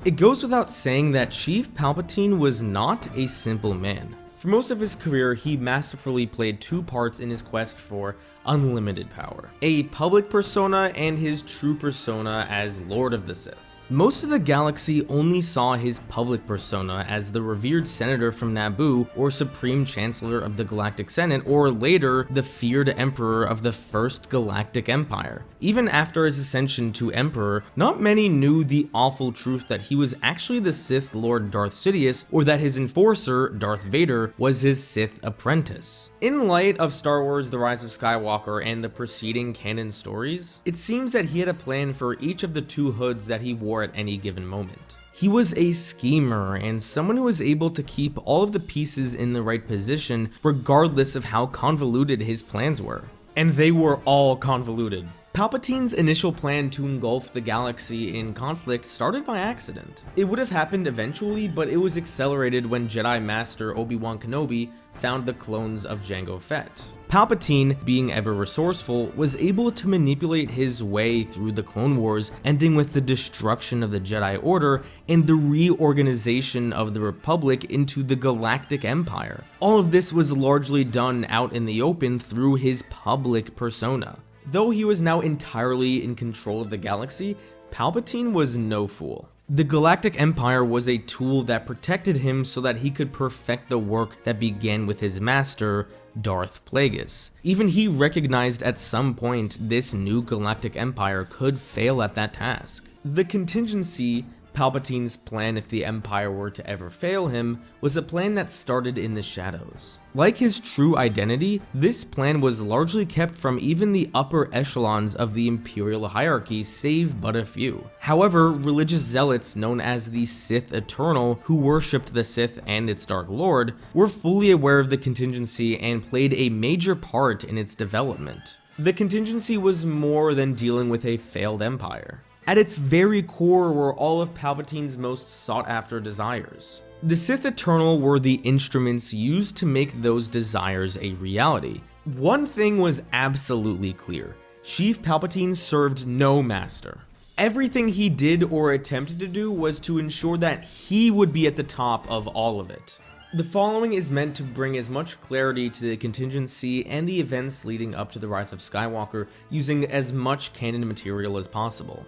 It goes without saying that Sheev Palpatine was not a simple man. For most of his career, he masterfully played two parts in his quest for unlimited power: a public persona and his true persona as Lord of the Sith. Most of the galaxy only saw his public persona as the revered senator from Naboo, or Supreme Chancellor of the Galactic Senate, or later, the feared Emperor of the First Galactic Empire. Even after his ascension to Emperor, not many knew the awful truth that he was actually the Sith Lord Darth Sidious, or that his enforcer, Darth Vader, was his Sith apprentice. In light of Star Wars: The Rise of Skywalker and the preceding canon stories, it seems that he had a plan for each of the two hoods that he wore at any given moment. He was a schemer and someone who was able to keep all of the pieces in the right position regardless of how convoluted his plans were. And they were all convoluted. Palpatine's initial plan to engulf the galaxy in conflict started by accident. It would have happened eventually, but it was accelerated when Jedi Master Obi-Wan Kenobi found the clones of Jango Fett. Palpatine, being ever resourceful, was able to manipulate his way through the Clone Wars, ending with the destruction of the Jedi Order and the reorganization of the Republic into the Galactic Empire. All of this was largely done out in the open through his public persona. Though he was now entirely in control of the galaxy, Palpatine was no fool. The Galactic Empire was a tool that protected him so that he could perfect the work that began with his master, Darth Plagueis. Even he recognized at some point this new Galactic Empire could fail at that task. The Contingency, Palpatine's plan if the Empire were to ever fail him, was a plan that started in the shadows. Like his true identity, this plan was largely kept from even the upper echelons of the Imperial hierarchy, save but a few. However, religious zealots known as the Sith Eternal, who worshipped the Sith and its Dark Lord, were fully aware of the Contingency and played a major part in its development. The Contingency was more than dealing with a failed empire. At its very core were all of Palpatine's most sought-after desires. The Sith Eternal were the instruments used to make those desires a reality. One thing was absolutely clear: Sheev Palpatine served no master. Everything he did or attempted to do was to ensure that he would be at the top of all of it. The following is meant to bring as much clarity to the Contingency and the events leading up to the Rise of Skywalker, using as much canon material as possible.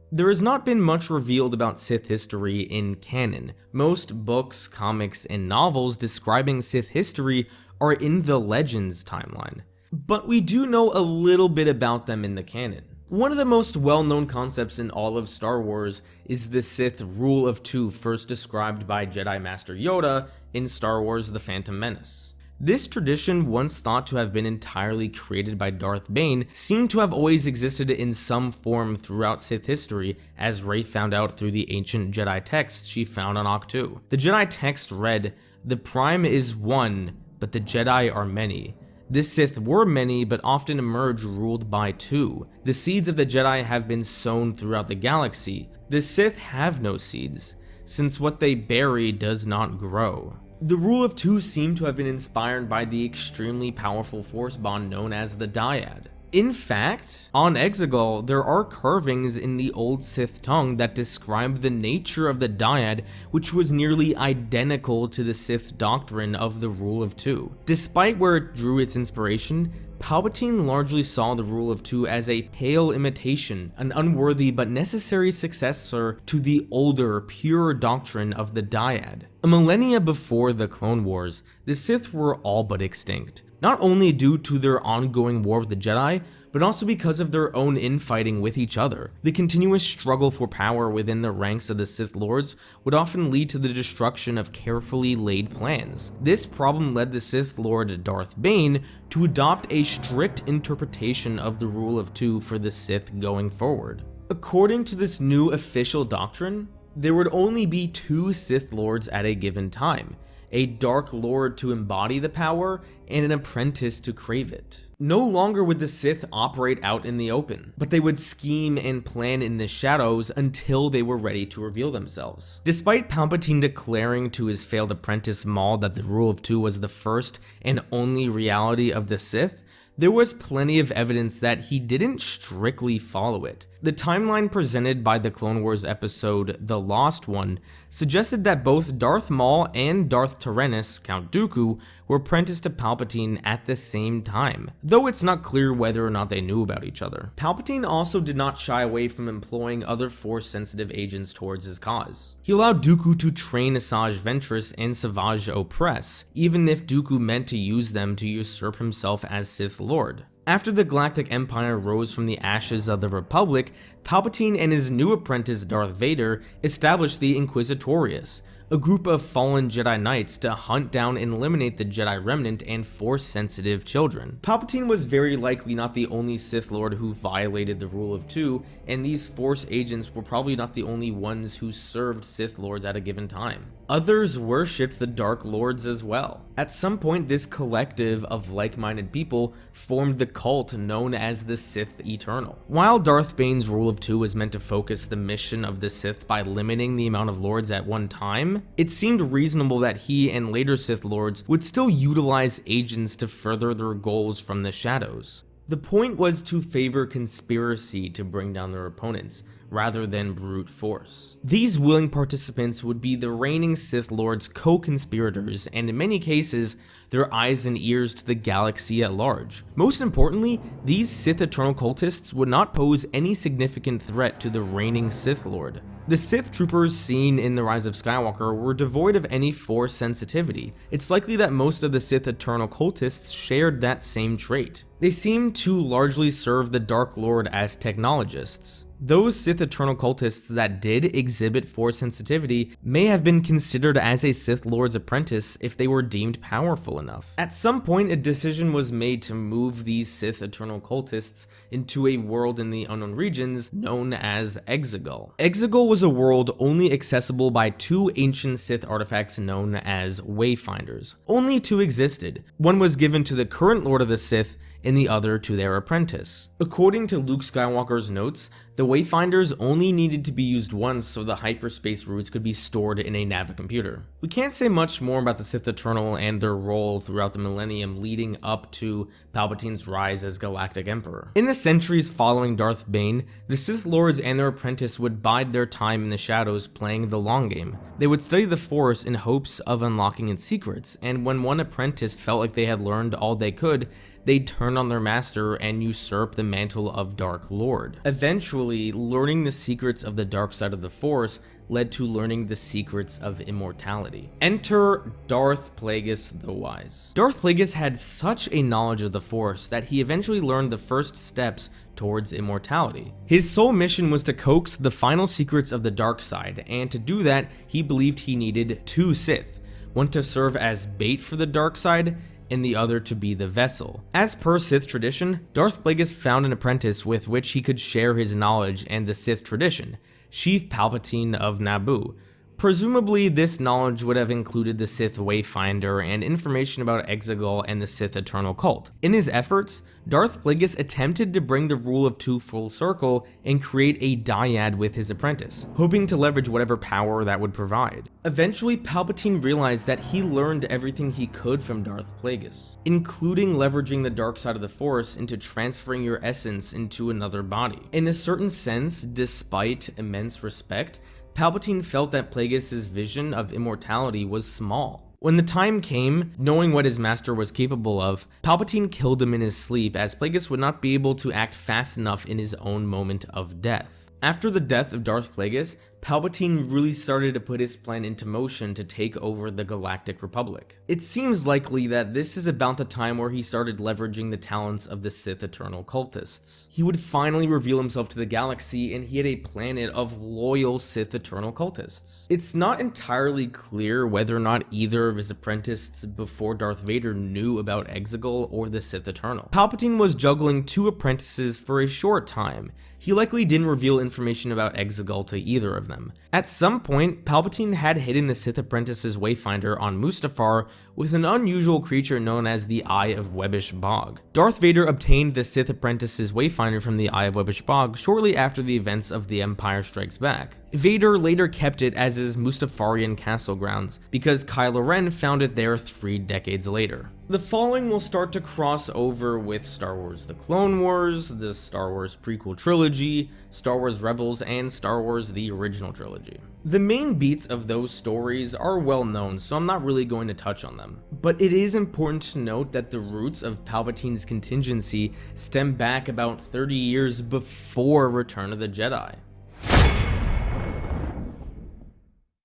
There has not been much revealed about Sith history in canon. Most books, comics, and novels describing Sith history are in the Legends timeline. But we do know a little bit about them in the canon. One of the most well-known concepts in all of Star Wars is the Sith Rule of Two, first described by Jedi Master Yoda in Star Wars: The Phantom Menace. This tradition, once thought to have been entirely created by Darth Bane, seemed to have always existed in some form throughout Sith history, as Rey found out through the ancient Jedi texts she found on Ahch-To. The Jedi text read, "The Prime is one, but the Jedi are many. The Sith were many, but often emerge ruled by two. The seeds of the Jedi have been sown throughout the galaxy. The Sith have no seeds, since what they bury does not grow." The Rule of Two seemed to have been inspired by the extremely powerful force bond known as the Dyad. In fact, on Exegol, there are carvings in the old Sith tongue that describe the nature of the Dyad, which was nearly identical to the Sith doctrine of the Rule of Two. Despite where it drew its inspiration, Palpatine largely saw the Rule of Two as a pale imitation, an unworthy but necessary successor to the older, pure doctrine of the Dyad. A millennia before the Clone Wars, the Sith were all but extinct. Not only due to their ongoing war with the Jedi, but also because of their own infighting with each other. The continuous struggle for power within the ranks of the Sith Lords would often lead to the destruction of carefully laid plans. This problem led the Sith Lord Darth Bane to adopt a strict interpretation of the Rule of Two for the Sith going forward. According to this new official doctrine, there would only be two Sith Lords at a given time: a Dark Lord to embody the power, and an apprentice to crave it. No longer would the Sith operate out in the open, but they would scheme and plan in the shadows until they were ready to reveal themselves. Despite Palpatine declaring to his failed apprentice Maul that the Rule of Two was the first and only reality of the Sith, there was plenty of evidence that he didn't strictly follow it. The timeline presented by the Clone Wars episode The Lost One suggested that both Darth Maul and Darth Tyrannus, Count Dooku, were apprenticed to Palpatine at the same time, though it's not clear whether or not they knew about each other. Palpatine also did not shy away from employing other Force-sensitive agents towards his cause. He allowed Dooku to train Asajj Ventress and Savage Opress, even if Dooku meant to use them to usurp himself as Sith Lord. After the Galactic Empire rose from the ashes of the Republic, Palpatine and his new apprentice Darth Vader established the Inquisitorius, a group of fallen Jedi Knights to hunt down and eliminate the Jedi Remnant and Force-sensitive children. Palpatine was very likely not the only Sith Lord who violated the Rule of Two, and these Force agents were probably not the only ones who served Sith Lords at a given time. Others worshipped the Dark Lords as well. At some point, this collective of like-minded people formed the cult known as the Sith Eternal. While Darth Bane's Rule of Two was meant to focus the mission of the Sith by limiting the amount of Lords at one time, it seemed reasonable that he and later Sith Lords would still utilize agents to further their goals from the shadows. The point was to favor conspiracy to bring down their opponents, rather than brute force. These willing participants would be the reigning Sith Lords' co-conspirators, and in many cases, their eyes and ears to the galaxy at large. Most importantly, these Sith Eternal cultists would not pose any significant threat to the reigning Sith Lord. The Sith troopers seen in The Rise of Skywalker were devoid of any Force sensitivity. It's likely that most of the Sith Eternal cultists shared that same trait. They seemed to largely serve the Dark Lord as technologists. Those Sith Eternal cultists that did exhibit Force sensitivity may have been considered as a Sith Lord's apprentice if they were deemed powerful enough. At some point, a decision was made to move these Sith Eternal cultists into a world in the unknown regions known as Exegol. Exegol was a world only accessible by two ancient Sith artifacts known as Wayfinders. Only two existed. One was given to the current Lord of the Sith, and the other to their apprentice. According to Luke Skywalker's notes, the Wayfinders only needed to be used once so the hyperspace routes could be stored in a Navicomputer. We can't say much more about the Sith Eternal and their role throughout the millennium leading up to Palpatine's rise as Galactic Emperor. In the centuries following Darth Bane, the Sith Lords and their apprentice would bide their time in the shadows playing the long game. They would study the Force in hopes of unlocking its secrets, and when one apprentice felt like they had learned all they could, they'd turn on their master and usurp the mantle of Dark Lord. Eventually, learning the secrets of the dark side of the Force led to learning the secrets of immortality. Enter Darth Plagueis the Wise. Darth Plagueis had such a knowledge of the Force that he eventually learned the first steps towards immortality. His sole mission was to coax the final secrets of the dark side, and to do that, he believed he needed two Sith, one to serve as bait for the dark side, and the other to be the vessel. As per Sith tradition, Darth Plagueis found an apprentice with which he could share his knowledge and the Sith tradition, Sheev Palpatine of Naboo. Presumably, this knowledge would have included the Sith Wayfinder and information about Exegol and the Sith Eternal cult. In his efforts, Darth Plagueis attempted to bring the Rule of Two full circle and create a dyad with his apprentice, hoping to leverage whatever power that would provide. Eventually, Palpatine realized that he learned everything he could from Darth Plagueis, including leveraging the dark side of the Force into transferring your essence into another body. In a certain sense, despite immense respect, Palpatine felt that Plagueis' vision of immortality was small. When the time came, knowing what his master was capable of, Palpatine killed him in his sleep as Plagueis would not be able to act fast enough in his own moment of death. After the death of Darth Plagueis, Palpatine really started to put his plan into motion to take over the Galactic Republic. It seems likely that this is about the time where he started leveraging the talents of the Sith Eternal cultists. He would finally reveal himself to the galaxy, and he had a planet of loyal Sith Eternal cultists. It's not entirely clear whether or not either of his apprentices before Darth Vader knew about Exegol or the Sith Eternal. Palpatine was juggling two apprentices for a short time. He likely didn't reveal information about Exegol to either of of them. At some point, Palpatine had hidden the Sith apprentice's Wayfinder on Mustafar with an unusual creature known as the Eye of Webbish Bog. Darth Vader obtained the Sith apprentice's Wayfinder from the Eye of Webbish Bog shortly after the events of The Empire Strikes Back. Vader later kept it as his Mustafarian castle grounds, because Kylo Ren found it there 3 decades later. The following will start to cross over with Star Wars The Clone Wars, the Star Wars prequel trilogy, Star Wars Rebels, and Star Wars The Original Trilogy. The main beats of those stories are well known, so I'm not really going to touch on them. But it is important to note that the roots of Palpatine's contingency stem back about 30 years before Return of the Jedi.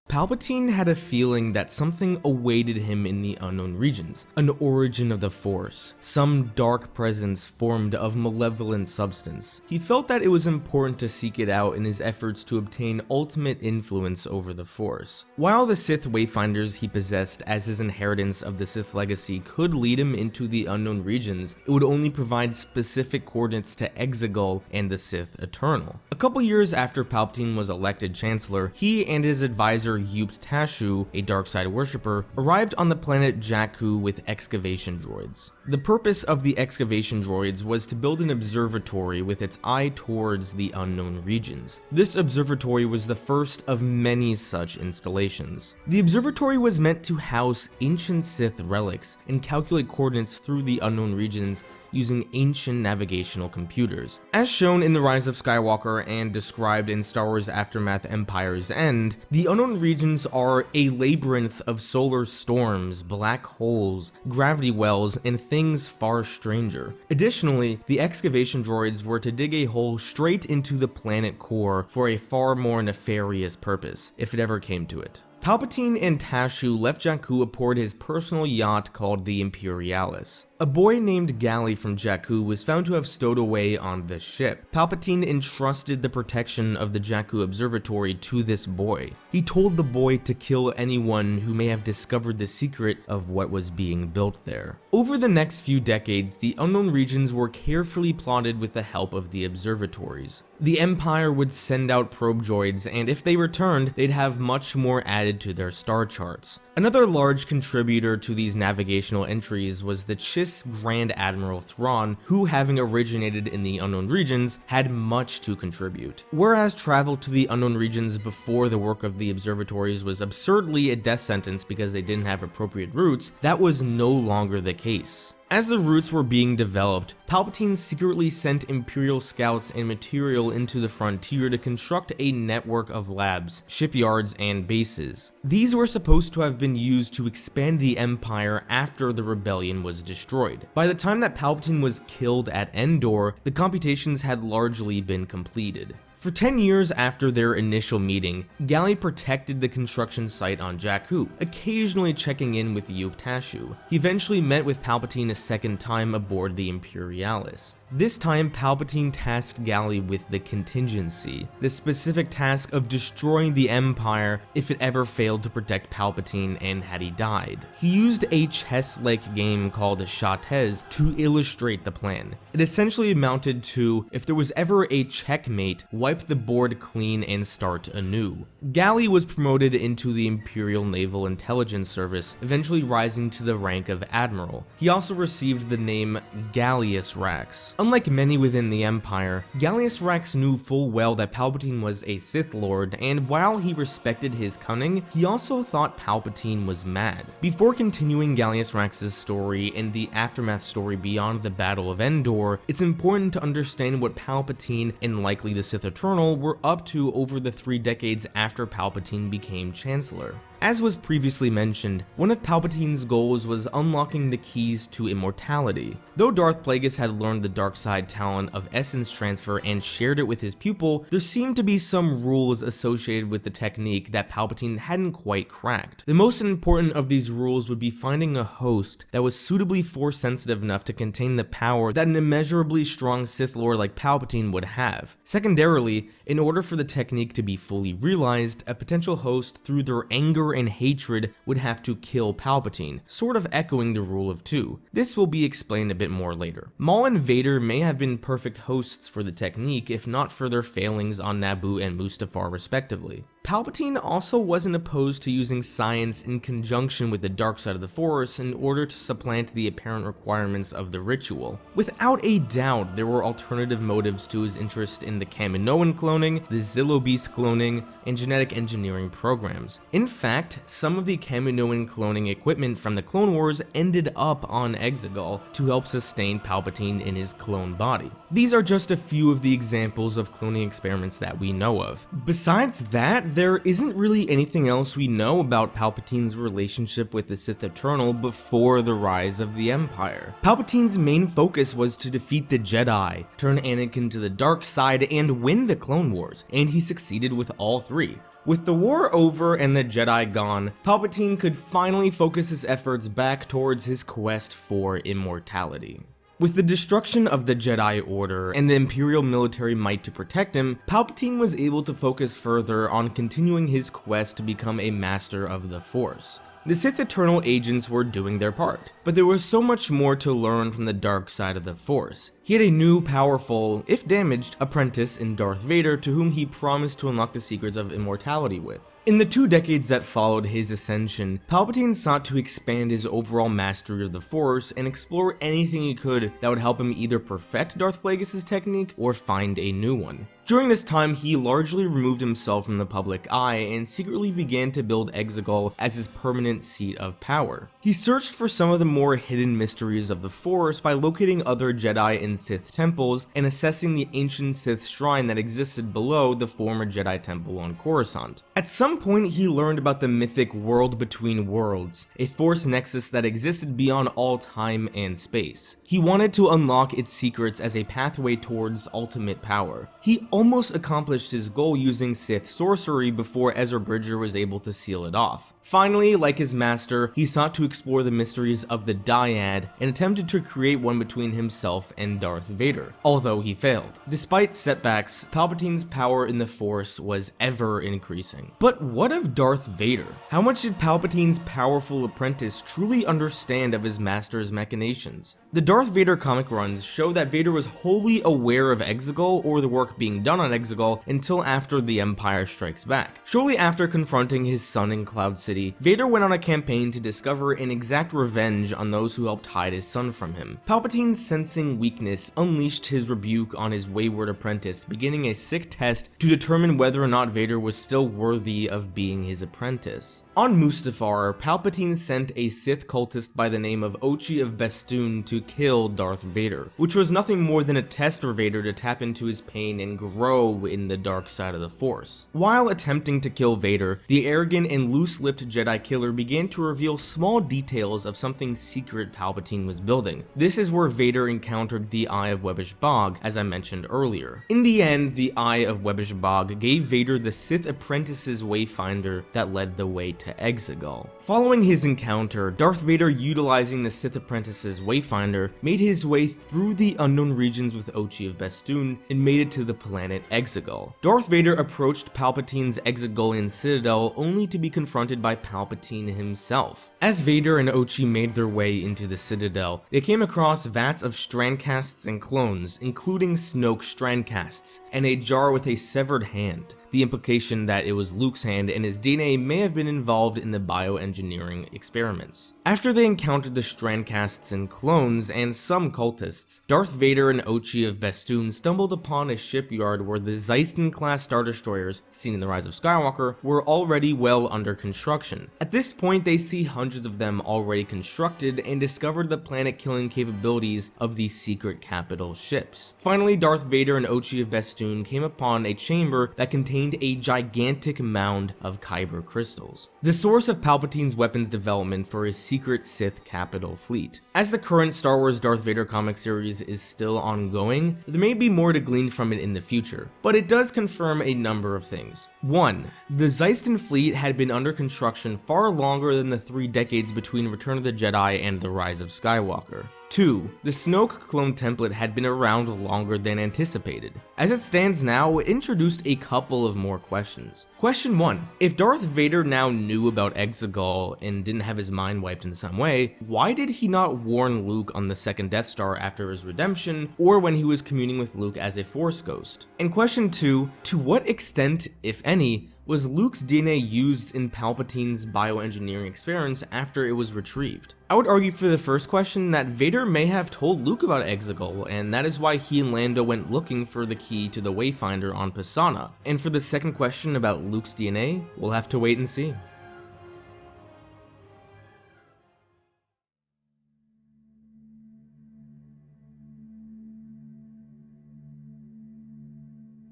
Palpatine had a feeling that something awaited him in the unknown regions, an origin of the Force, some dark presence formed of malevolent substance. He felt that it was important to seek it out in his efforts to obtain ultimate influence over the Force. While the Sith Wayfinders he possessed as his inheritance of the Sith legacy could lead him into the unknown regions, it would only provide specific coordinates to Exegol and the Sith Eternal. A couple years after Palpatine was elected Chancellor, he and his advisor Yupt Tashu, a dark-side worshipper, arrived on the planet Jakku with excavation droids. The purpose of the excavation droids was to build an observatory with its eye towards the unknown regions. This observatory was the first of many such installations. The observatory was meant to house ancient Sith relics and calculate coordinates through the unknown regions using ancient navigational computers. As shown in The Rise of Skywalker and described in Star Wars Aftermath Empire's End, the unknown regions are a labyrinth of solar storms, black holes, gravity wells, and things far stranger. Additionally, the excavation droids were to dig a hole straight into the planet core for a far more nefarious purpose, if it ever came to it. Palpatine and Tashu left Jakku aboard his personal yacht called the Imperialis. A boy named Galley from Jakku was found to have stowed away on the ship. Palpatine entrusted the protection of the Jakku Observatory to this boy. He told the boy to kill anyone who may have discovered the secret of what was being built there. Over the next few decades, the unknown regions were carefully plotted with the help of the observatories. The Empire would send out probe droids, and if they returned, they'd have much more added to their star charts. Another large contributor to these navigational entries was the Chiss Grand Admiral Thrawn, who, having originated in the unknown regions, had much to contribute. Whereas travel to the unknown regions before the work of the observatories was absurdly a death sentence because they didn't have appropriate routes, that was no longer the case. As the routes were being developed, Palpatine secretly sent Imperial scouts and material into the frontier to construct a network of labs, shipyards, and bases. These were supposed to have been used to expand the Empire after the rebellion was destroyed. By the time that Palpatine was killed at Endor, the computations had largely been completed. For 10 years after their initial meeting, Galley protected the construction site on Jakku, occasionally checking in with Yupt Tashu. He eventually met with Palpatine a second time aboard the Imperialis. This time, Palpatine tasked Galley with the Contingency, the specific task of destroying the Empire if it ever failed to protect Palpatine and had he died. He used a chess-like game called Shattez to illustrate the plan. It essentially amounted to, if there was ever a checkmate, wipe the board clean and start anew. Galley was promoted into the Imperial Naval Intelligence Service, eventually rising to the rank of Admiral. He also received the name Gallius Rax. Unlike many within the Empire, Gallius Rax knew full well that Palpatine was a Sith Lord, and while he respected his cunning, he also thought Palpatine was mad. Before continuing Gallius Rax's story and the aftermath story beyond the Battle of Endor, it's important to understand what Palpatine and likely the Sith Eternal were up to over the 3 decades after Palpatine became Chancellor. As was previously mentioned, one of Palpatine's goals was unlocking the keys to immortality. Though Darth Plagueis had learned the dark side talent of essence transfer and shared it with his pupil, there seemed to be some rules associated with the technique that Palpatine hadn't quite cracked. The most important of these rules would be finding a host that was suitably force sensitive enough to contain the power that an immeasurably strong Sith Lord like Palpatine would have. Secondarily, Essentially, in order for the technique to be fully realized, a potential host through their anger and hatred would have to kill Palpatine, sort of echoing the rule of two. This will be explained a bit more later. Maul and Vader may have been perfect hosts for the technique if not for their failings on Naboo and Mustafar respectively. Palpatine also wasn't opposed to using science in conjunction with the dark side of the Force in order to supplant the apparent requirements of the ritual. Without a doubt, there were alternative motives to his interest in the Kaminoan cloning, the Zillo Beast cloning, and genetic engineering programs. In fact, some of the Kaminoan cloning equipment from the Clone Wars ended up on Exegol to help sustain Palpatine in his clone body. These are just a few of the examples of cloning experiments that we know of. Besides that, there isn't really anything else we know about Palpatine's relationship with the Sith Eternal before the rise of the Empire. Palpatine's main focus was to defeat the Jedi, turn Anakin to the dark side, and win the Clone Wars, and he succeeded with all three. With the war over and the Jedi gone, Palpatine could finally focus his efforts back towards his quest for immortality. With the destruction of the Jedi Order and the Imperial military might to protect him, Palpatine was able to focus further on continuing his quest to become a master of the Force. The Sith Eternal agents were doing their part, but there was so much more to learn from the dark side of the Force. He had a new, powerful, if damaged, apprentice in Darth Vader to whom he promised to unlock the secrets of immortality with. In the 2 decades that followed his ascension, Palpatine sought to expand his overall mastery of the Force and explore anything he could that would help him either perfect Darth Plagueis' technique or find a new one. During this time, he largely removed himself from the public eye and secretly began to build Exegol as his permanent seat of power. He searched for some of the more hidden mysteries of the Force by locating other Jedi and Sith temples and assessing the ancient Sith shrine that existed below the former Jedi temple on Coruscant. At some point, he learned about the mythic World Between Worlds, a Force nexus that existed beyond all time and space. He wanted to unlock its secrets as a pathway towards ultimate power. He almost accomplished his goal using Sith sorcery before Ezra Bridger was able to seal it off. Finally, like his master, he sought to explore the mysteries of the Dyad and attempted to create one between himself and Darth Vader, although he failed. Despite setbacks, Palpatine's power in the Force was ever increasing. But what of Darth Vader? How much did Palpatine's powerful apprentice truly understand of his master's machinations? The Darth Vader comic runs show that Vader was wholly aware of Exegol or the work being done on Exegol until after the Empire Strikes Back. Shortly after confronting his son in Cloud City, Vader went on a campaign to discover and exact revenge on those who helped hide his son from him. Palpatine, sensing weakness, unleashed his rebuke on his wayward apprentice, beginning a sick test to determine whether or not Vader was still worthy of being his apprentice. On Mustafar, Palpatine sent a Sith cultist by the name of Ochi of Bestoon to kill Darth Vader, which was nothing more than a test for Vader to tap into his pain and grow in the dark side of the Force. While attempting to kill Vader, the arrogant and loose-lipped Jedi killer began to reveal small details of something secret Palpatine was building. This is where Vader encountered the Eye of Webbish Bog, as I mentioned earlier. In the end, the Eye of Webbish Bog gave Vader the Sith apprentice's wayfinder that led the way to Exegol. Following his encounter, Darth Vader, utilizing the Sith apprentice's wayfinder, made his way through the unknown regions with Ochi of Bestoon and made it to the planet Exegol. Darth Vader approached Palpatine's Exegolian citadel only to be confronted by Palpatine himself. As Vader and Ochi made their way into the citadel, they came across vats of strandcasts and clones, including Snoke strandcasts, and a jar with a severed hand. The implication that it was Luke's hand and his DNA may have been involved in the bioengineering experiments. After they encountered the strandcasts and clones and some cultists, Darth Vader and Ochi of Bestoon stumbled upon a shipyard where the Zeiston-class Star Destroyers, seen in the Rise of Skywalker, were already well under construction. At this point, they see hundreds of them already constructed and discovered the planet-killing capabilities of these secret capital ships. Finally, Darth Vader and Ochi of Bestoon came upon a chamber that contained a gigantic mound of Kyber crystals, the source of Palpatine's weapons development for his secret Sith capital fleet. As the current Star Wars Darth Vader comic series is still ongoing, there may be more to glean from it in the future, but it does confirm a number of things. 1. The Zeiston fleet had been under construction far longer than the 3 decades between Return of the Jedi and the Rise of Skywalker. 2. The Snoke clone template had been around longer than anticipated. As it stands now, it introduced a couple of more questions. Question 1. If Darth Vader now knew about Exegol and didn't have his mind wiped in some way, why did he not warn Luke on the second Death Star after his redemption, or when he was communing with Luke as a Force ghost? And question 2. To what extent, if any, was Luke's DNA used in Palpatine's bioengineering experiments after it was retrieved? I would argue for the first question that Vader may have told Luke about Exegol, and that is why he and Lando went looking for the key to the Wayfinder on Pisana. And for the second question about Luke's DNA, we'll have to wait and see.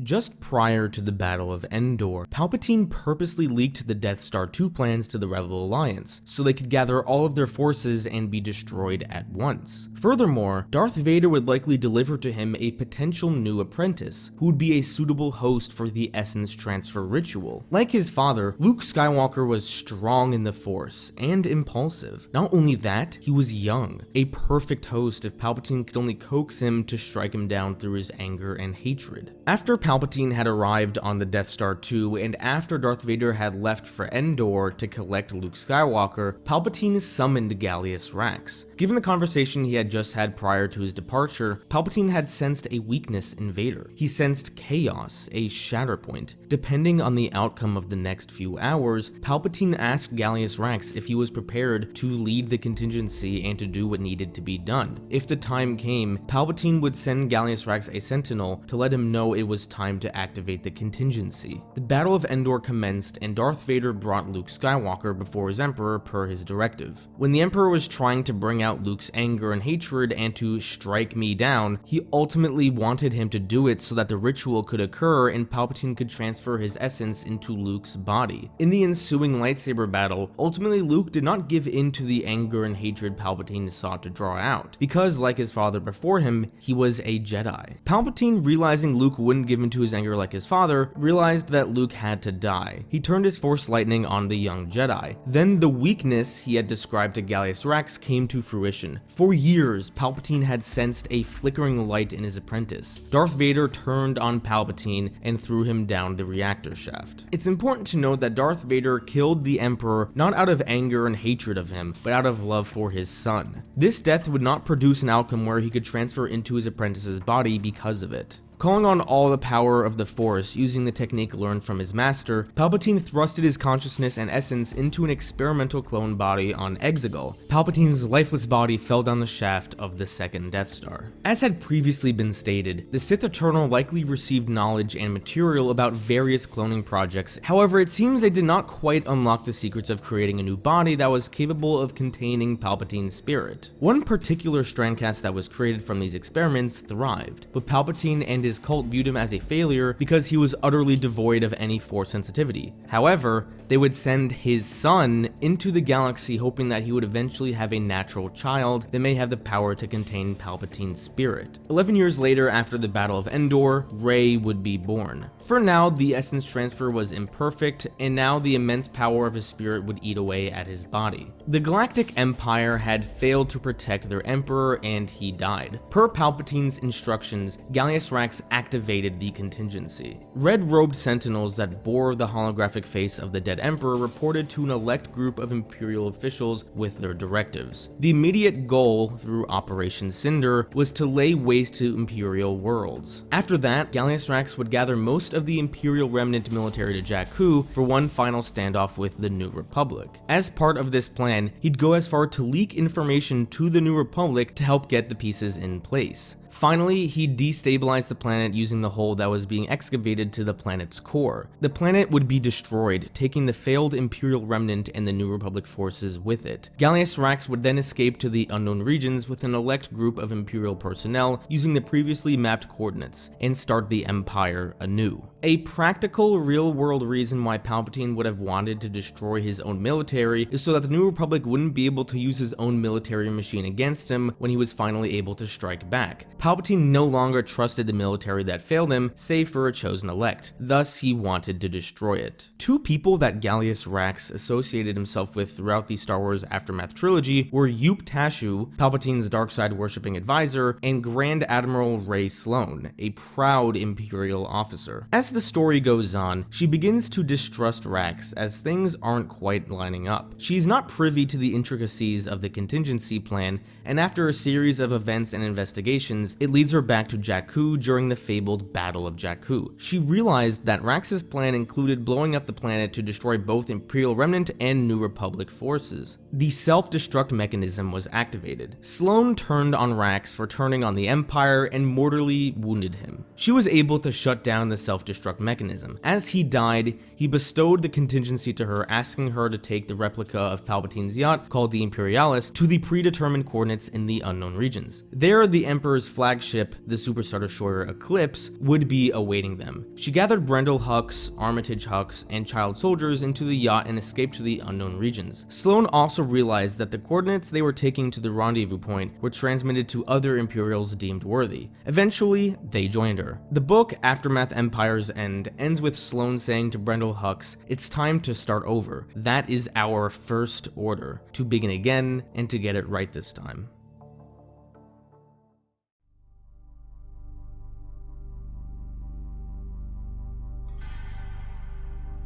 Just prior to the Battle of Endor, Palpatine purposely leaked the Death Star 2 plans to the Rebel Alliance, so they could gather all of their forces and be destroyed at once. Furthermore, Darth Vader would likely deliver to him a potential new apprentice, who would be a suitable host for the Essence Transfer ritual. Like his father, Luke Skywalker was strong in the Force, and impulsive. Not only that, he was young, a perfect host if Palpatine could only coax him to strike him down through his anger and hatred. After Palpatine had arrived on the Death Star 2, and after Darth Vader had left for Endor to collect Luke Skywalker, Palpatine summoned Gallius Rax. Given the conversation he had just had prior to his departure, Palpatine had sensed a weakness in Vader. He sensed chaos, a shatter point. Depending on the outcome of the next few hours, Palpatine asked Gallius Rax if he was prepared to lead the contingency and to do what needed to be done. If the time came, Palpatine would send Gallius Rax a sentinel to let him know it was time to activate the contingency. The Battle of Endor commenced, and Darth Vader brought Luke Skywalker before his Emperor per his directive. When the Emperor was trying to bring out Luke's anger and hatred and to strike me down, he ultimately wanted him to do it so that the ritual could occur and Palpatine could transfer his essence into Luke's body. In the ensuing lightsaber battle, ultimately Luke did not give in to the anger and hatred Palpatine sought to draw out, because like his father before him, he was a Jedi. Palpatine, realizing Luke wouldn't give in to his anger like his father, realized that Luke had to die. He turned his Force lightning on the young Jedi. Then the weakness he had described to Gallius Rax came to fruition. For years, Palpatine had sensed a flickering light in his apprentice. Darth Vader turned on Palpatine and threw him down the reactor shaft. It's important to note that Darth Vader killed the Emperor not out of anger and hatred of him, but out of love for his son. This death would not produce an outcome where he could transfer into his apprentice's body because of it. Calling on all the power of the Force using the technique learned from his master, Palpatine thrusted his consciousness and essence into an experimental clone body on Exegol. Palpatine's lifeless body fell down the shaft of the second Death Star. As had previously been stated, the Sith Eternal likely received knowledge and material about various cloning projects. However, it seems they did not quite unlock the secrets of creating a new body that was capable of containing Palpatine's spirit. One particular strandcast that was created from these experiments thrived, but Palpatine and his cult viewed him as a failure because he was utterly devoid of any Force sensitivity. However, they would send his son into the galaxy hoping that he would eventually have a natural child that may have the power to contain Palpatine's spirit. 11 years later, after the Battle of Endor, Rey would be born. For now, the essence transfer was imperfect, and now the immense power of his spirit would eat away at his body. The Galactic Empire had failed to protect their Emperor, and he died. Per Palpatine's instructions, Gallius Rax activated the contingency. Red-robed sentinels that bore the holographic face of the dead Emperor reported to an elect group of Imperial officials with their directives. The immediate goal through Operation Cinder was to lay waste to Imperial worlds. After that, Gallius Rax would gather most of the Imperial remnant military to Jakku for one final standoff with the New Republic. As part of this plan, he'd go as far to leak information to the New Republic to help get the pieces in place. Finally, he destabilized the planet using the hole that was being excavated to the planet's core. The planet would be destroyed, taking the failed Imperial remnant and the New Republic forces with it. Gallius Rax would then escape to the unknown regions with an elect group of Imperial personnel using the previously mapped coordinates, and start the Empire anew. A practical, real-world reason why Palpatine would have wanted to destroy his own military is so that the New Republic wouldn't be able to use his own military machine against him when he was finally able to strike back. Palpatine no longer trusted the military that failed him, save for a chosen elect. Thus, he wanted to destroy it. Two people that Gallius Rax associated himself with throughout the Star Wars Aftermath trilogy were Yup Tashu, Palpatine's dark side worshipping advisor, and Grand Admiral Rey Sloane, a proud Imperial officer. As the story goes on, she begins to distrust Rax as things aren't quite lining up. She's not privy to the intricacies of the contingency plan, and after a series of events and investigations, it leads her back to Jakku during the fabled Battle of Jakku. She realized that Rax's plan included blowing up the planet to destroy both Imperial Remnant and New Republic forces. The self-destruct mechanism was activated. Sloane turned on Rax for turning on the Empire and mortally wounded him. She was able to shut down the self-destruct mechanism. As he died, he bestowed the contingency to her, asking her to take the replica of Palpatine's yacht, called the Imperialis, to the predetermined coordinates in the unknown regions. There, the Emperor's flagship, the Superstar Destroyer Eclipse, would be awaiting them. She gathered Brendel Hux, Armitage Hux, and child soldiers into the yacht and escaped to the unknown regions. Sloane also realized that the coordinates they were taking to the rendezvous point were transmitted to other Imperials deemed worthy. Eventually, they joined her. The book, Aftermath Empire's End, ends with Sloane saying to Brendel Hux, "It's time to start over. That is our first order, to begin again and to get it right this time."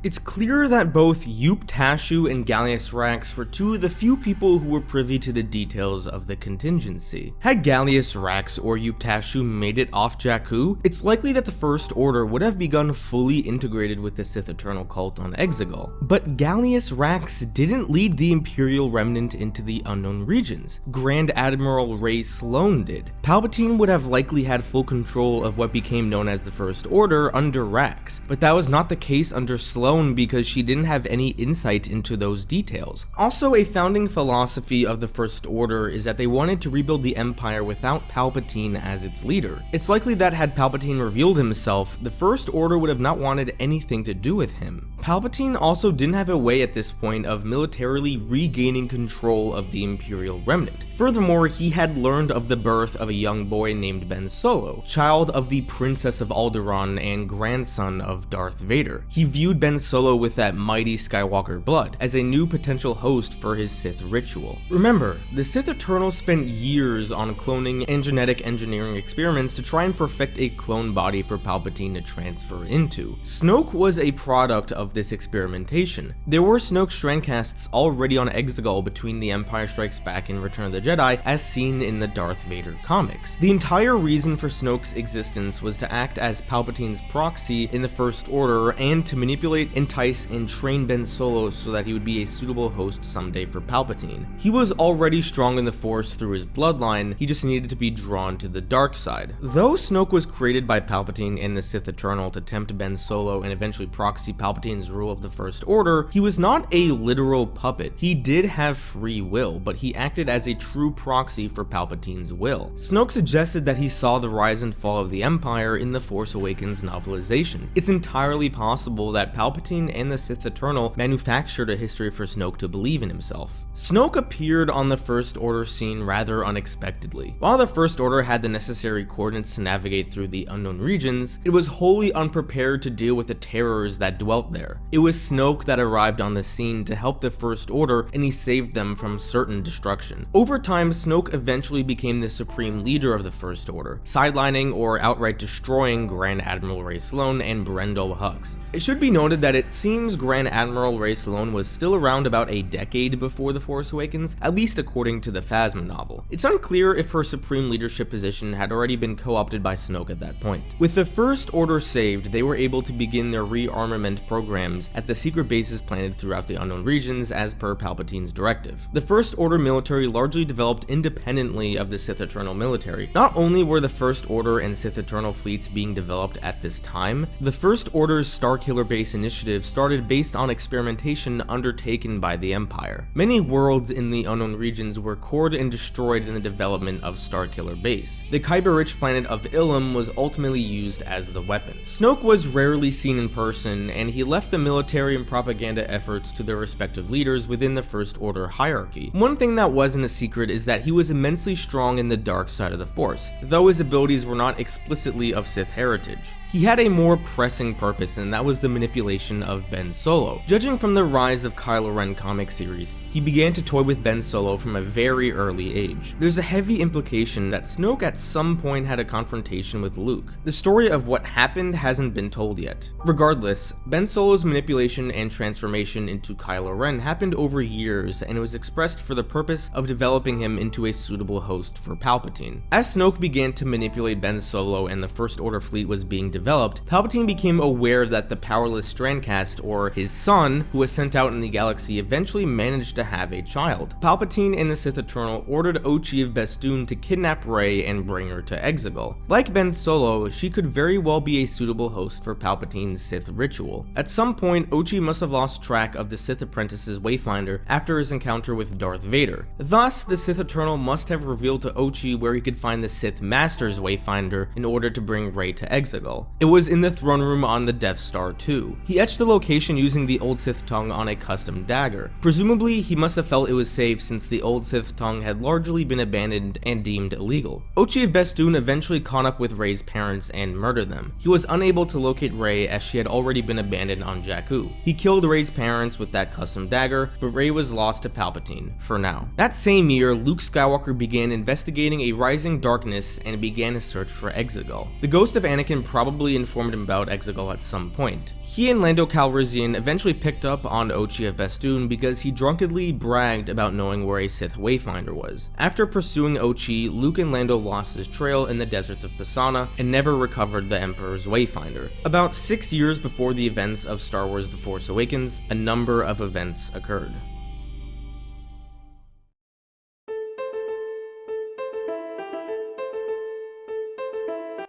It's clear that both Yup Tashu and Gallius Rax were two of the few people who were privy to the details of the contingency. Had Gallius Rax or Yup Tashu made it off Jakku, it's likely that the First Order would have begun fully integrated with the Sith Eternal cult on Exegol. But Gallius Rax didn't lead the Imperial Remnant into the unknown regions. Grand Admiral Rey Sloane did. Palpatine would have likely had full control of what became known as the First Order under Rax, but that was not the case under Sloane because she didn't have any insight into those details. Also, a founding philosophy of the First Order is that they wanted to rebuild the Empire without Palpatine as its leader. It's likely that had Palpatine revealed himself, the First Order would have not wanted anything to do with him. Palpatine also didn't have a way at this point of militarily regaining control of the Imperial Remnant. Furthermore, he had learned of the birth of a young boy named Ben Solo, child of the Princess of Alderaan and grandson of Darth Vader. He viewed Ben Solo with that mighty Skywalker blood as a new potential host for his Sith ritual. Remember, the Sith Eternals spent years on cloning and genetic engineering experiments to try and perfect a clone body for Palpatine to transfer into. Snoke was a product of this experimentation. There were Snoke strandcasts already on Exegol between The Empire Strikes Back and Return of the Jedi, as seen in the Darth Vader comics. The entire reason for Snoke's existence was to act as Palpatine's proxy in the First Order and to manipulate, entice, and train Ben Solo so that he would be a suitable host someday for Palpatine. He was already strong in the Force through his bloodline, he just needed to be drawn to the dark side. Though Snoke was created by Palpatine and the Sith Eternal to tempt Ben Solo and eventually proxy Palpatine's rule of the First Order, he was not a literal puppet. He did have free will, but he acted as a true proxy for Palpatine's will. Snoke suggested that he saw the rise and fall of the Empire in the Force Awakens novelization. It's entirely possible that Palpatine and the Sith Eternal manufactured a history for Snoke to believe in himself. Snoke appeared on the First Order scene rather unexpectedly. While the First Order had the necessary coordinates to navigate through the unknown regions, it was wholly unprepared to deal with the terrors that dwelt there. It was Snoke that arrived on the scene to help the First Order, and he saved them from certain destruction. Over time, Snoke eventually became the supreme leader of the First Order, sidelining or outright destroying Grand Admiral Rey Sloane and Brendel Hux. It should be noted that it seems Grand Admiral Rey Sloane was still around about a decade before The Force Awakens, at least according to the Phasma novel. It's unclear if her supreme leadership position had already been co-opted by Snoke at that point. With the First Order saved, they were able to begin their rearmament programs at the secret bases planted throughout the unknown regions as per Palpatine's directive. The First Order military largely developed independently of the Sith Eternal military. Not only were the First Order and Sith Eternal fleets being developed at this time, the First Order's Starkiller Base initiative started based on experimentation undertaken by the Empire. Many worlds in the unknown regions were cored and destroyed in the development of Starkiller Base. The Kyber-rich planet of Ilum was ultimately used as the weapon. Snoke was rarely seen in person, and he left left the military and propaganda efforts to their respective leaders within the First Order hierarchy. One thing that wasn't a secret is that he was immensely strong in the dark side of the Force, though his abilities were not explicitly of Sith heritage. He had a more pressing purpose, and that was the manipulation of Ben Solo. Judging from the Rise of Kylo Ren comic series, he began to toy with Ben Solo from a very early age. There's a heavy implication that Snoke at some point had a confrontation with Luke. The story of what happened hasn't been told yet. Regardless, Ben Solo's manipulation and transformation into Kylo Ren happened over years, and it was expressed for the purpose of developing him into a suitable host for Palpatine. As Snoke began to manipulate Ben Solo and the First Order fleet was being developed, Palpatine became aware that the powerless Strandcast, or his son, who was sent out in the galaxy, eventually managed to have a child. Palpatine and the Sith Eternal ordered Sheev to kidnap Rey and bring her to Exegol. Like Ben Solo, she could very well be a suitable host for Palpatine's Sith ritual. At some point, Ochi must have lost track of the Sith apprentice's Wayfinder after his encounter with Darth Vader. Thus, the Sith Eternal must have revealed to Ochi where he could find the Sith Master's Wayfinder in order to bring Rey to Exegol. It was in the throne room on the Death Star 2. He etched the location using the old Sith tongue on a custom dagger. Presumably, he must have felt it was safe since the old Sith tongue had largely been abandoned and deemed illegal. Ochi of Bestoon eventually caught up with Rey's parents and murdered them. He was unable to locate Rey as she had already been abandoned on Jakku. He killed Rey's parents with that custom dagger, but Rey was lost to Palpatine, for now. That same year, Luke Skywalker began investigating a rising darkness and began his search for Exegol. The ghost of Anakin probably informed him about Exegol at some point. He and Lando Calrissian eventually picked up on Ochi of Bestoon because he drunkenly bragged about knowing where a Sith Wayfinder was. After pursuing Ochi, Luke and Lando lost his trail in the deserts of Pisana and never recovered the Emperor's Wayfinder. About 6 years before the events of Star Wars The Force Awakens, a number of events occurred.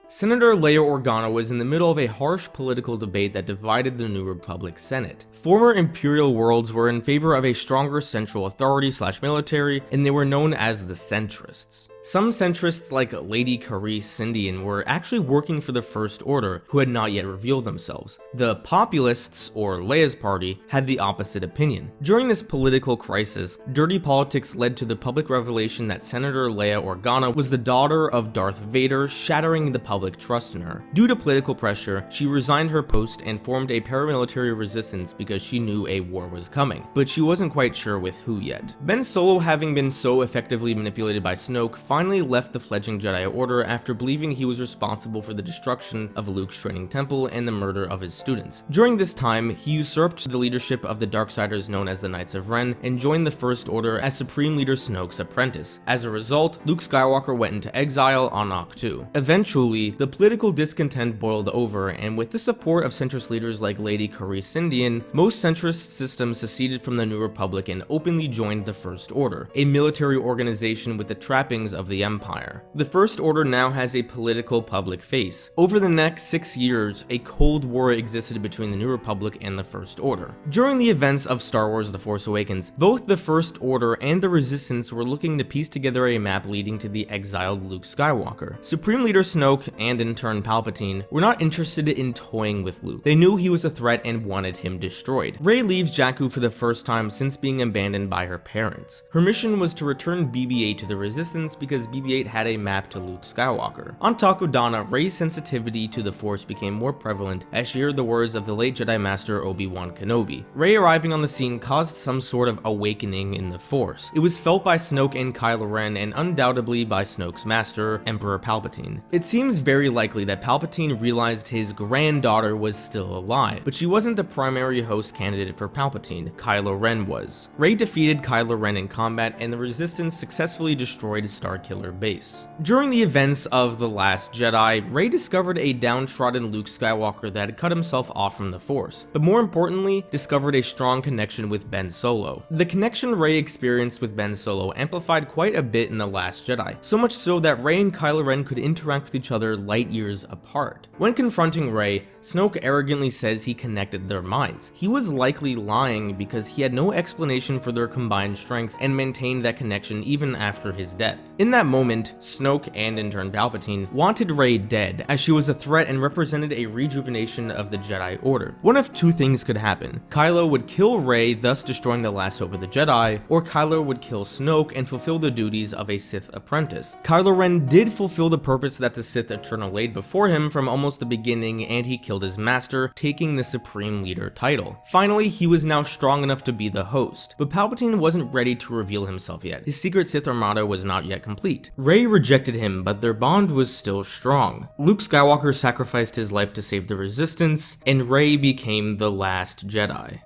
Senator Leia Organa was in the middle of a harsh political debate that divided the New Republic Senate. Former Imperial worlds were in favor of a stronger central authority/military, and they were known as the centrists. Some centrists like Lady Carice Sindian were actually working for the First Order, who had not yet revealed themselves. The populists, or Leia's party, had the opposite opinion. During this political crisis, dirty politics led to the public revelation that Senator Leia Organa was the daughter of Darth Vader, shattering the public trust in her. Due to political pressure, she resigned her post and formed a paramilitary resistance because she knew a war was coming, but she wasn't quite sure with who yet. Ben Solo, having been so effectively manipulated by Snoke, finally left the fledgling Jedi Order after believing he was responsible for the destruction of Luke's training temple and the murder of his students. During this time, he usurped the leadership of the Darksiders known as the Knights of Ren and joined the First Order as Supreme Leader Snoke's apprentice. As a result, Luke Skywalker went into exile on Ahch-To. Eventually, the political discontent boiled over, and with the support of centrist leaders like Lady Carice Sindian, most centrist systems seceded from the New Republic and openly joined the First Order, a military organization with the trappings of the Empire. The First Order now has a political public face. Over the next 6 years, a Cold War existed between the New Republic and the First Order. During the events of Star Wars The Force Awakens, both the First Order and the Resistance were looking to piece together a map leading to the exiled Luke Skywalker. Supreme Leader Snoke, and in turn Palpatine, were not interested in toying with Luke. They knew he was a threat and wanted him destroyed. Rey leaves Jakku for the first time since being abandoned by her parents. Her mission was to return BB-8 to the Resistance because BB-8 had a map to Luke Skywalker. On Takodana, Rey's sensitivity to the Force became more prevalent as she heard the words of the late Jedi Master Obi-Wan Kenobi. Rey arriving on the scene caused some sort of awakening in the Force. It was felt by Snoke and Kylo Ren, and undoubtedly by Snoke's master, Emperor Palpatine. It seems very likely that Palpatine realized his granddaughter was still alive, but she wasn't the primary host candidate for Palpatine. Kylo Ren was. Rey defeated Kylo Ren in combat, and the Resistance successfully destroyed Starkiller Base. During the events of The Last Jedi, Rey discovered a downtrodden Luke Skywalker that had cut himself off from the Force, but more importantly, discovered a strong connection with Ben Solo. The connection Rey experienced with Ben Solo amplified quite a bit in The Last Jedi, so much so that Rey and Kylo Ren could interact with each other light years apart. When confronting Rey, Snoke arrogantly says he connected their minds. He was likely lying because he had no explanation for their combined strength and maintained that connection even after his death. In In that moment, Snoke, and in turn Palpatine, wanted Rey dead, as she was a threat and represented a rejuvenation of the Jedi Order. One of two things could happen. Kylo would kill Rey, thus destroying the last hope of the Jedi, or Kylo would kill Snoke and fulfill the duties of a Sith apprentice. Kylo Ren did fulfill the purpose that the Sith Eternal laid before him from almost the beginning, and he killed his master, taking the Supreme Leader title. Finally, he was now strong enough to be the host, but Palpatine wasn't ready to reveal himself yet. His secret Sith Armada was not yet complete. Rey rejected him, but their bond was still strong. Luke Skywalker sacrificed his life to save the Resistance, and Rey became the last Jedi.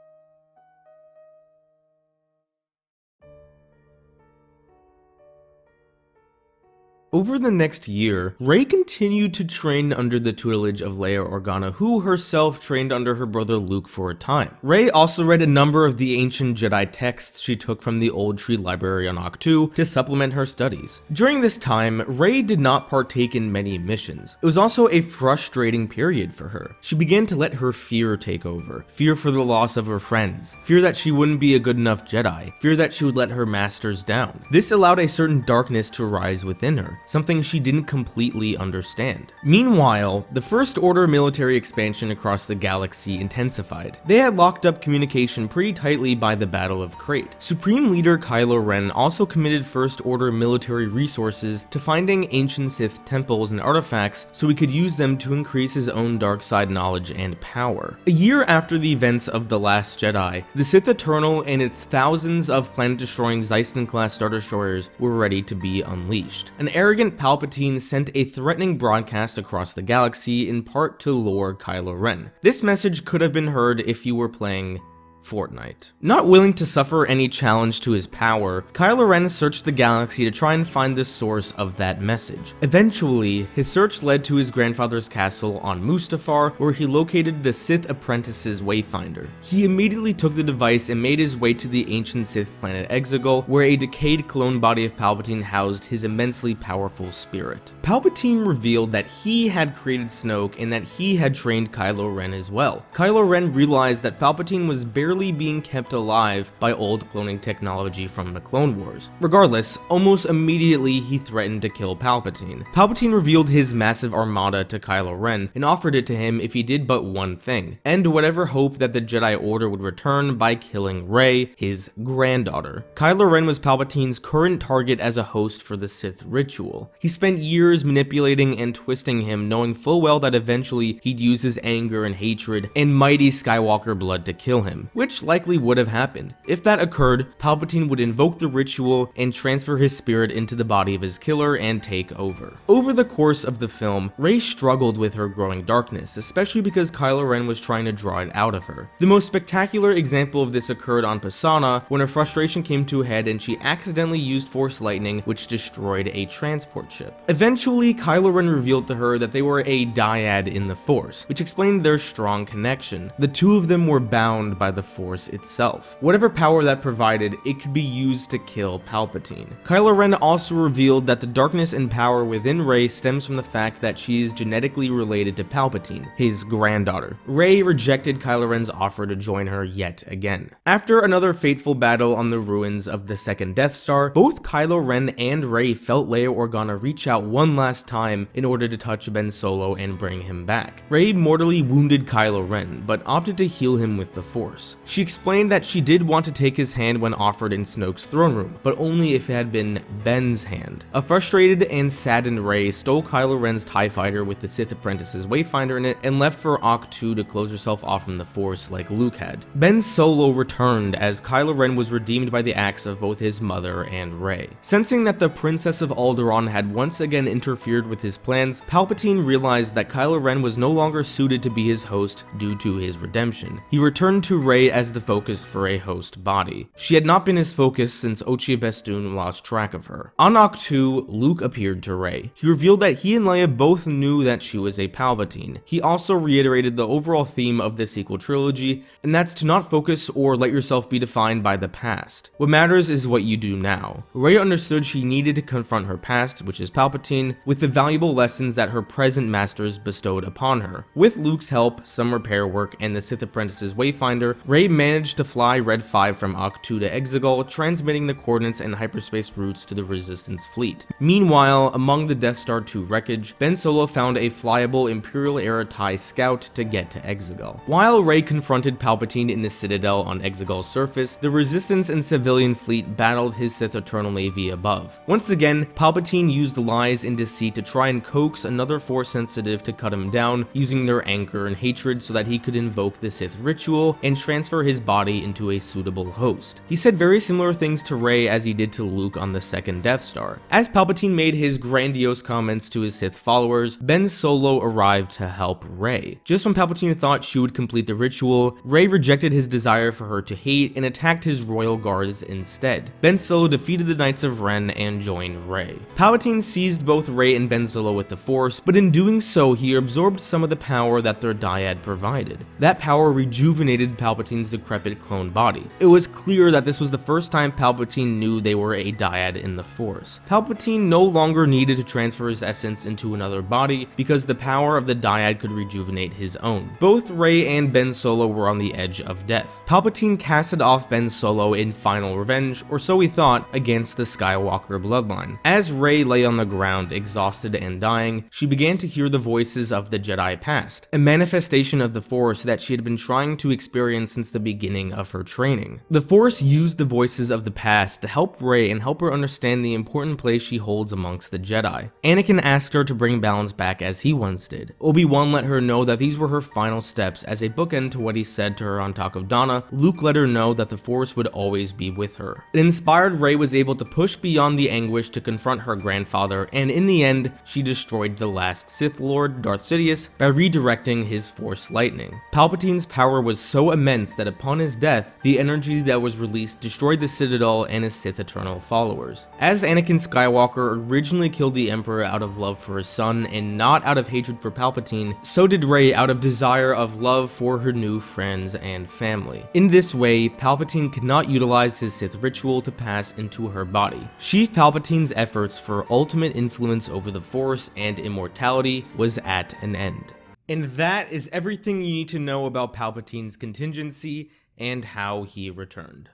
Over the next year, Rey continued to train under the tutelage of Leia Organa, who herself trained under her brother Luke for a time. Rey also read a number of the ancient Jedi texts she took from the Old Tree Library on Ahch-To to supplement her studies. During this time, Rey did not partake in many missions. It was also a frustrating period for her. She began to let her fear take over. Fear for the loss of her friends. Fear that she wouldn't be a good enough Jedi. Fear that she would let her masters down. This allowed a certain darkness to rise within her, something she didn't completely understand. Meanwhile, the First Order military expansion across the galaxy intensified. They had locked up communication pretty tightly by the Battle of Crait. Supreme Leader Kylo Ren also committed First Order military resources to finding ancient Sith temples and artifacts so he could use them to increase his own dark side knowledge and power. A year after the events of The Last Jedi, the Sith Eternal and its thousands of planet-destroying Zeiston-class Star Destroyers were ready to be unleashed. An arrogant Palpatine sent a threatening broadcast across the galaxy, in part to lure Kylo Ren. This message could have been heard if you were playing Fortnite. Not willing to suffer any challenge to his power, Kylo Ren searched the galaxy to try and find the source of that message. Eventually, his search led to his grandfather's castle on Mustafar, where he located the Sith apprentice's Wayfinder. He immediately took the device and made his way to the ancient Sith planet Exegol, where a decayed clone body of Palpatine housed his immensely powerful spirit. Palpatine revealed that he had created Snoke and that he had trained Kylo Ren as well. Kylo Ren realized that Palpatine was barely being kept alive by old cloning technology from the Clone Wars. Regardless, almost immediately he threatened to kill Palpatine. Palpatine revealed his massive armada to Kylo Ren and offered it to him if he did but one thing: end whatever hope that the Jedi Order would return by killing Rey, his granddaughter. Kylo Ren was Palpatine's current target as a host for the Sith ritual. He spent years manipulating and twisting him, knowing full well that eventually he'd use his anger and hatred and mighty Skywalker blood to kill him, which likely would have happened. If that occurred, Palpatine would invoke the ritual and transfer his spirit into the body of his killer and take over. Over the course of the film, Rey struggled with her growing darkness, especially because Kylo Ren was trying to draw it out of her. The most spectacular example of this occurred on Pasaana, when her frustration came to a head and she accidentally used Force Lightning, which destroyed a transport ship. Eventually, Kylo Ren revealed to her that they were a dyad in the Force, which explained their strong connection. The two of them were bound by the Force itself. Whatever power that provided, it could be used to kill Palpatine. Kylo Ren also revealed that the darkness and power within Rey stems from the fact that she is genetically related to Palpatine, his granddaughter. Rey rejected Kylo Ren's offer to join her yet again. After another fateful battle on the ruins of the second Death Star, both Kylo Ren and Rey felt Leia Organa reach out one last time in order to touch Ben Solo and bring him back. Rey mortally wounded Kylo Ren, but opted to heal him with the Force. She explained that she did want to take his hand when offered in Snoke's throne room, but only if it had been Ben's hand. A frustrated and saddened Rey stole Kylo Ren's TIE fighter with the Sith apprentice's Wayfinder in it and left for Ahch-To to close herself off from the Force like Luke had. Ben Solo returned as Kylo Ren was redeemed by the acts of both his mother and Rey. Sensing that the Princess of Alderaan had once again interfered with his plans, Palpatine realized that Kylo Ren was no longer suited to be his host due to his redemption. He returned to Rey as the focus for a host body. She had not been his focus since Ochia Bestoon lost track of her. On Ahch-To, Luke appeared to Rey. He revealed that he and Leia both knew that she was a Palpatine. He also reiterated the overall theme of the sequel trilogy, and that's to not focus or let yourself be defined by the past. What matters is what you do now. Rey understood she needed to confront her past, which is Palpatine, with the valuable lessons that her present masters bestowed upon her. With Luke's help, some repair work, and the Sith apprentice's Wayfinder, Rey Rey managed to fly Red 5 from Ahch-To to Exegol, transmitting the coordinates and hyperspace routes to the Resistance fleet. Meanwhile, among the Death Star 2 wreckage, Ben Solo found a flyable Imperial-era TIE scout to get to Exegol. While Rey confronted Palpatine in the Citadel on Exegol's surface, the Resistance and civilian fleet battled his Sith Eternal Navy above. Once again, Palpatine used lies and deceit to try and coax another Force sensitive to cut him down, using their anger and hatred so that he could invoke the Sith ritual and transfer his body into a suitable host. He said very similar things to Rey as he did to Luke on the second Death Star. As Palpatine made his grandiose comments to his Sith followers, Ben Solo arrived to help Rey. Just when Palpatine thought she would complete the ritual, Rey rejected his desire for her to hate and attacked his royal guards instead. Ben Solo defeated the Knights of Ren and joined Rey. Palpatine seized both Rey and Ben Solo with the Force, but in doing so, he absorbed some of the power that their dyad provided. That power rejuvenated Palpatine's decrepit clone body. It was clear that this was the first time Palpatine knew they were a dyad in the Force. Palpatine no longer needed to transfer his essence into another body because the power of the dyad could rejuvenate his own. Both Rey and Ben Solo were on the edge of death. Palpatine casted off Ben Solo in final revenge, or so he thought, against the Skywalker bloodline. As Rey lay on the ground, exhausted and dying, she began to hear the voices of the Jedi past, a manifestation of the Force that she had been trying to experience since the beginning of her training. The Force used the voices of the past to help Rey and help her understand the important place she holds amongst the Jedi. Anakin asked her to bring balance back as he once did. Obi-Wan let her know that these were her final steps as a bookend to what he said to her on Takodana. Luke let her know that the Force would always be with her. An inspired Rey was able to push beyond the anguish to confront her grandfather, and in the end, she destroyed the last Sith Lord, Darth Sidious, by redirecting his Force lightning. Palpatine's power was so immense that upon his death, the energy that was released destroyed the Citadel and his Sith Eternal followers. As Anakin Skywalker originally killed the Emperor out of love for his son and not out of hatred for Palpatine, so did Rey out of desire of love for her new friends and family. In this way, Palpatine could not utilize his Sith ritual to pass into her body. Sheev Palpatine's efforts for ultimate influence over the Force and immortality was at an end. And that is everything you need to know about Palpatine's contingency and how he returned.